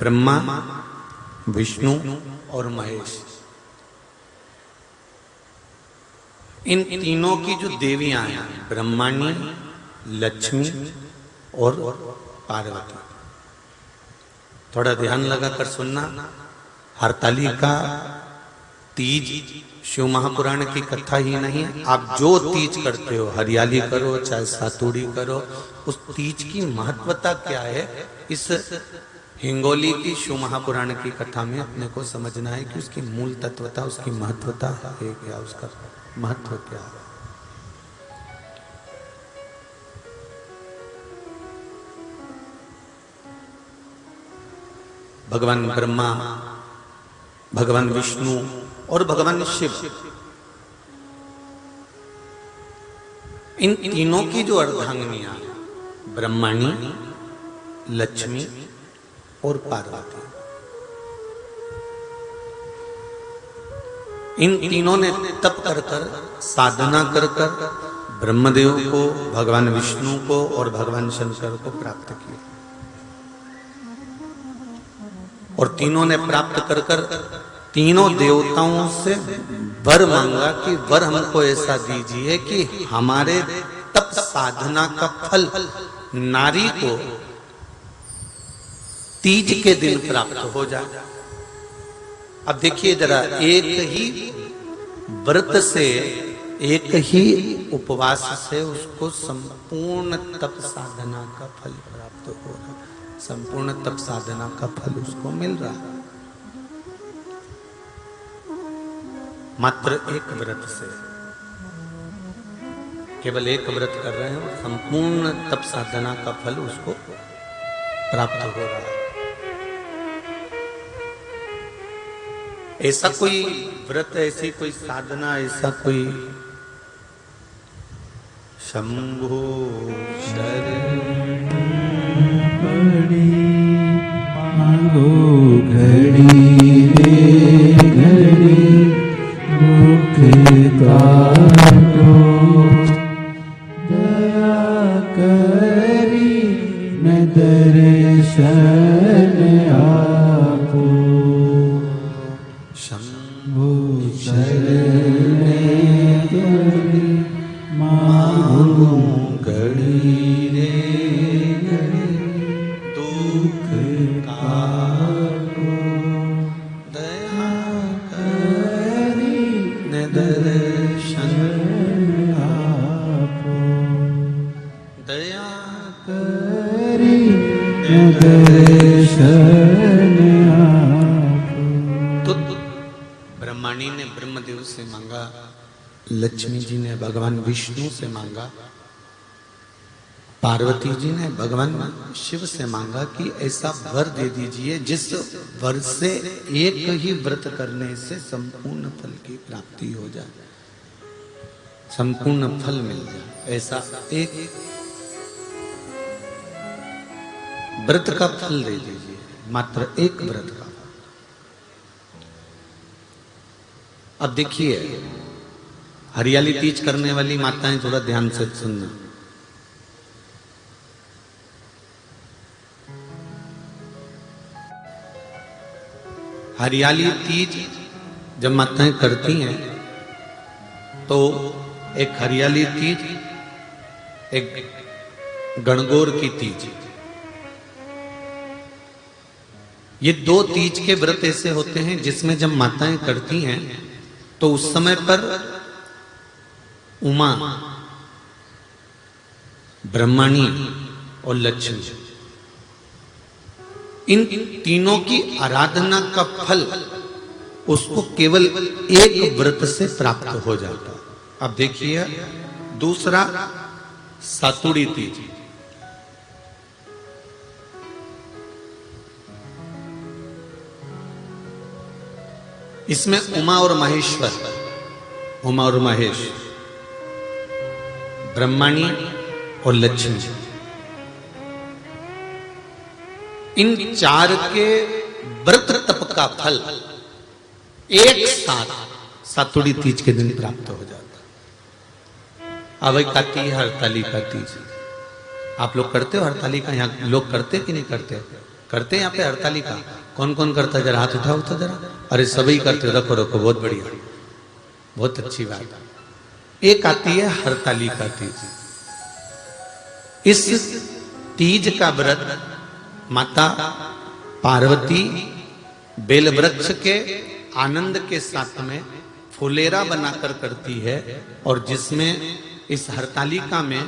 ब्रह्मा, विष्णु और महेश, इन तीनों की जो देवियां हैं, ब्रह्माणी, लक्ष्मी और पार्वती। थोड़ा ध्यान लगाकर सुनना। हरतालिका तीज शिव महापुराण की कथा ही नहीं है। आप जो तीज करते हो, हरियाली करो चाहे सातुड़ी करो, उस तीज की महत्वता क्या है, इस हिंगोली की शिव महापुराण की कथा में अपने को समझना है कि उसकी मूल तत्वता, उसकी महत्वता है क्या, उसका महत्व क्या है। भगवान ब्रह्मा, भगवान विष्णु और भगवान शिव, इन तीनों की जो अर्धांगिनियां, ब्रह्माणी, लक्ष्मी और पार्वती, इन तीनों ने तप कर कर, साधना कर कर ब्रह्मदेव को, भगवान विष्णु को और भगवान शंकर को प्राप्त किया। और तीनों ने प्राप्त कर कर तीनों देवताओं से वर मांगा कि वर हमको ऐसा दीजिए कि हमारे तप साधना का फल नारी को तीज के दिन प्राप्त हो जाए। अब देखिए जरा, एक ही व्रत से, एक ही उपवास से उसको संपूर्ण तप साधना का फल प्राप्त हो रहा है, संपूर्ण तप साधना का फल उसको मिल रहा है, मात्र एक व्रत से। केवल एक व्रत कर रहे हैं, संपूर्ण तप साधना का फल उसको प्राप्त हो रहा है। ऐसा कोई व्रत, ऐसी कोई साधना, ऐसा कोई शंभो शरण मांगो घड़ी रे घड़ी, दुख काटो दया करी न दर्शन आपो। शंभो शरण घड़ी मांगो घड़ी रे घड़ी, दुख काटो दया करी न दर्शन आपो। दया करी न दर्शन आपो। तो ब्रह्माणी ने ब्रह्मदेव से मांगा, लक्ष्मी जी ने भगवान विष्णु से मांगा, पार्वती जी ने भगवान शिव से मांगा कि ऐसा वर दे दीजिए जिस वर से एक ही व्रत करने से संपूर्ण फल की प्राप्ति हो जाए, संपूर्ण फल मिल जाए। ऐसा एक व्रत का फल दे दीजिए, मात्र एक व्रत का। अब देखिए, हरियाली तीज करने वाली माताएं थोड़ा ध्यान से सुनना। हरियाली तीज जब माताएं करती हैं तो एक हरियाली तीज, एक गणगौर की तीज, ये दो तीज के व्रत ऐसे होते हैं जिसमें जब माताएं करती हैं तो उस समय पर उमा, ब्रह्माणी और लक्ष्मी, इन तीनों की आराधना का फल उसको केवल एक व्रत से प्राप्त हो जाता। अब देखिए दूसरा, सातुड़ी तीज। इसमें उमा और महेश्वर, उमा और महेश, ब्रह्माणी और लक्ष्मी, इन चार के व्रत तप का फल एक साथ सातुड़ी तीज के दिन प्राप्त हो जाता। अब एक आती है हरतालिका तीज। आप लोग करते हो हरतालिका? यहाँ लोग करते कि नहीं करते? करते हैं यहाँ पे हरतालिका? कौन कौन करता है? जरा हाथ उठाओ तो जरा। अरे सभी करते हो, रखो रखो, बहुत बढ़िया, बहुत अच्छी बात। एक आती है हरतालिका तीज। इस तीज का व्रत माता पार्वती बेल वृक्ष के आनंद के साथ में फुलेरा बनाकर करती है, और जिसमें इस हरतालिका में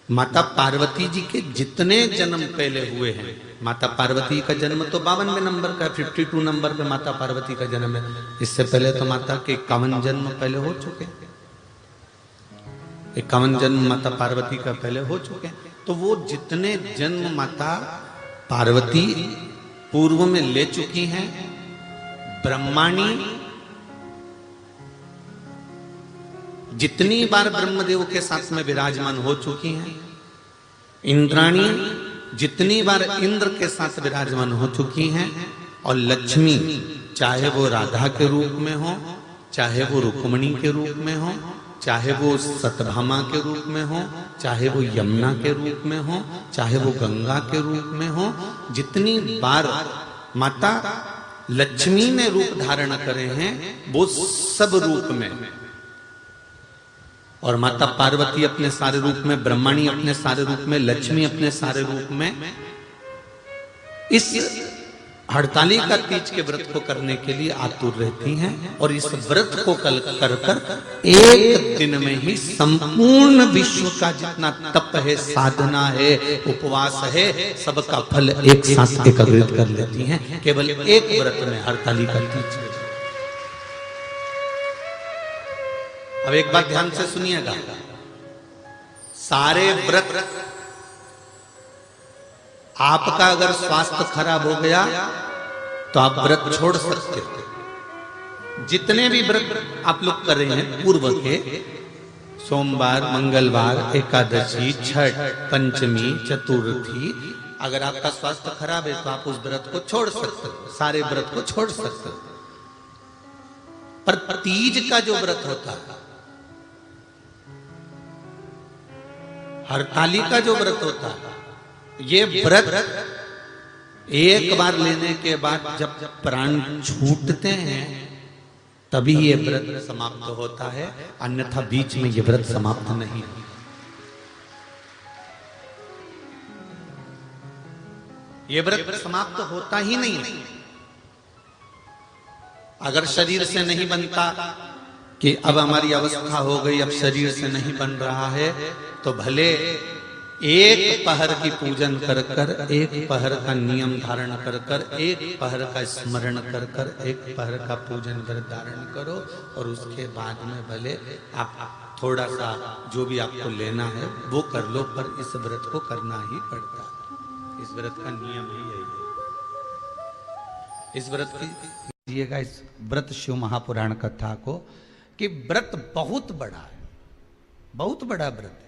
माता पार्वती जी के जितने जन्म पहले हुए हैं, माता पार्वती का जन्म तो 52वें नंबर का, 52 नंबर पे माता पार्वती का जन्म है। इससे पहले तो माता के 51 जन्म पहले हो चुके हैं, 51 जन्म माता पार्वती का पहले हो चुके हैं। तो वो जितने जन्म माता पार्वती पूर्व में ले चुकी हैं, ब्रह्माणी जितनी बार ब्रह्मदेव के साथ में विराजमान हो चुकी हैं, इंद्राणी जितनी बार इंद्र के साथ विराजमान हो चुकी हैं, और लक्ष्मी चाहे वो राधा के रूप में हो, चाहे वो रुक्मणी के रूप में हो, चाहे वो सतभामा के रूप में हो, चाहे वो यमुना के रूप में हो, चाहे वो गंगा के रूप में हो, जितनी बार माता लक्ष्मी ने रूप धारण करे हैं वो सब रूप में, और माता पार्वती अपने सारे रूप में, ब्रह्माणी अपने सारे रूप में, लक्ष्मी अपने सारे रूप में इस हरतालिका तीज के व्रत को करने के लिए आतुर रहती हैं। और इस व्रत को कर कर एक दिन में ही संपूर्ण विश्व का जितना तप है, साधना है, उपवास है, सबका फल एक साथ एकत्रित कर लेती हैं केवल एक व्रत में, हरतालिका तीज। अब एक बात ध्यान से सुनिएगा, सारे व्रत आपका अगर स्वास्थ्य खराब हो गया तो आप व्रत छोड़ सकते हो। जितने भी व्रत आप लोग कर रहे हैं पूर्व के, सोमवार, मंगलवार, एकादशी, छठ, पंचमी, चतुर्थी, अगर आपका स्वास्थ्य खराब है तो आप उस व्रत को छोड़ सकते हो, सारे व्रत को छोड़ सकते हो। पर तीज का जो व्रत होता है, हरतालिका जो व्रत होता है, ये व्रत एक बार लेने के बाद जब प्राण छूटते हैं तभी ये व्रत समाप्त होता है, अन्यथा बीच में ये व्रत समाप्त नहीं। ये व्रत समाप्त होता ही नहीं। अगर शरीर से नहीं बनता कि अब हमारी अवस्था हो गई, अब शरीर से नहीं बन रहा है, तो भले एक पहर की पूजन कर कर, एक पहर का नियम धारण कर कर, एक पहर का स्मरण कर कर, एक पहर का पूजन व्रत धारण करो, और उसके बाद में भले आप थोड़ा सा जो भी आपको लेना है वो कर लो, पर इस व्रत को करना ही पड़ता है। इस व्रत का नियम ही यही है। इस व्रत की लीजिएगा, इस व्रत शिव महापुराण कथा को, कि व्रत बहुत बड़ा है, बहुत बड़ा व्रत है,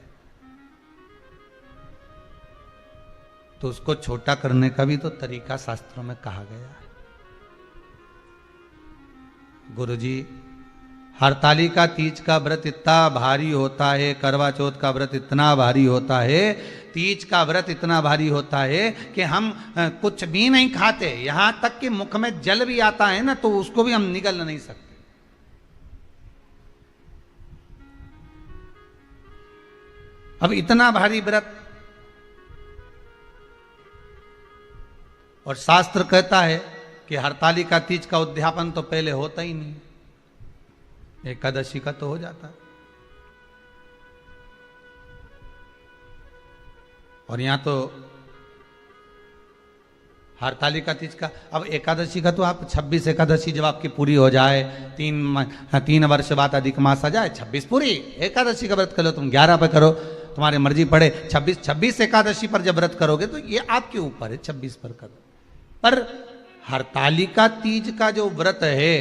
तो उसको छोटा करने का भी तो तरीका शास्त्रों में कहा गया है। गुरुजी, हरतालिका तीज का व्रत इतना भारी होता है, करवा चौथ का व्रत इतना भारी होता है, तीज का व्रत इतना भारी होता है कि हम कुछ भी नहीं खाते, यहां तक कि मुख में जल भी आता है ना तो उसको भी हम निगल नहीं सकते। अब इतना भारी व्रत, और शास्त्र कहता है कि हरतालिका तीज का उद्यापन तो पहले होता ही नहीं, एकादशी का तो हो जाता है। और यहां तो हरतालिका तीज का, अब एकादशी का तो आप 26 एकादशी जब आपकी पूरी हो जाए, 3 वर्ष बाद अधिक मास आ जाए, 26 पूरी एकादशी का व्रत कर लो, तुम 11 पे करो, तुम्हारी मर्जी पड़े, 26 एकादशी पर जब व्रत करोगे तो ये आपके ऊपर है, 26 पर करो। पर हरतालिका तीज का जो व्रत है,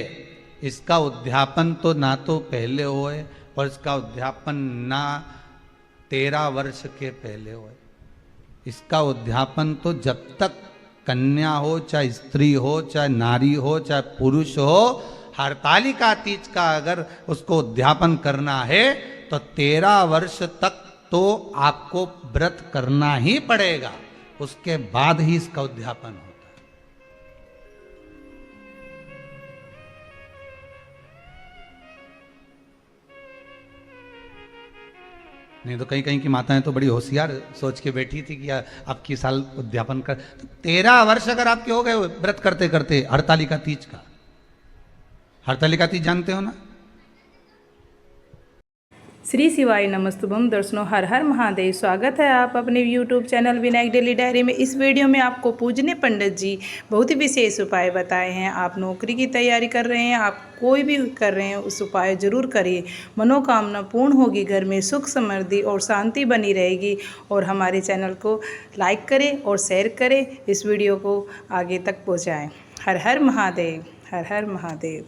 इसका उद्यापन तो ना तो पहले होए, और इसका उद्यापन ना 13 वर्ष के पहले होए। इसका उद्यापन तो जब तक कन्या हो, चाहे स्त्री हो, चाहे नारी हो, चाहे पुरुष हो, हरतालिका तीज का अगर उसको उद्यापन करना है तो 13 वर्ष तक तो आपको व्रत करना ही पड़ेगा, उसके बाद ही इसका उद्यापन होता है। नहीं तो कहीं कहीं की माताएं तो बड़ी होशियार सोच के बैठी थी कि अब की साल उद्यापन कर, तो 13 वर्ष अगर आपके हो गए व्रत करते करते हरतालिका तीज का। हरतालिका तीज जानते हो ना? श्री शिवाय नमस्तुभम दर्शनों, हर हर महादेव। स्वागत है आप अपने YouTube channel Vinayak daily diary में। इस वीडियो में आपको पूजने पंडित जी बहुत ही विशेष उपाय बताए हैं। आप नौकरी की तैयारी कर रहे हैं, आप कोई भी कर रहे हैं, उस उपाय जरूर करिए। मनोकामना पूर्ण होगी, घर में सुख समृद्धि और शांति बनी रहेगी। और हमारे चैनल को लाइक करें और शेयर करें, इस वीडियो को आगे तक पहुँचाएँ। हर हर महादेव, हर हर महादेव।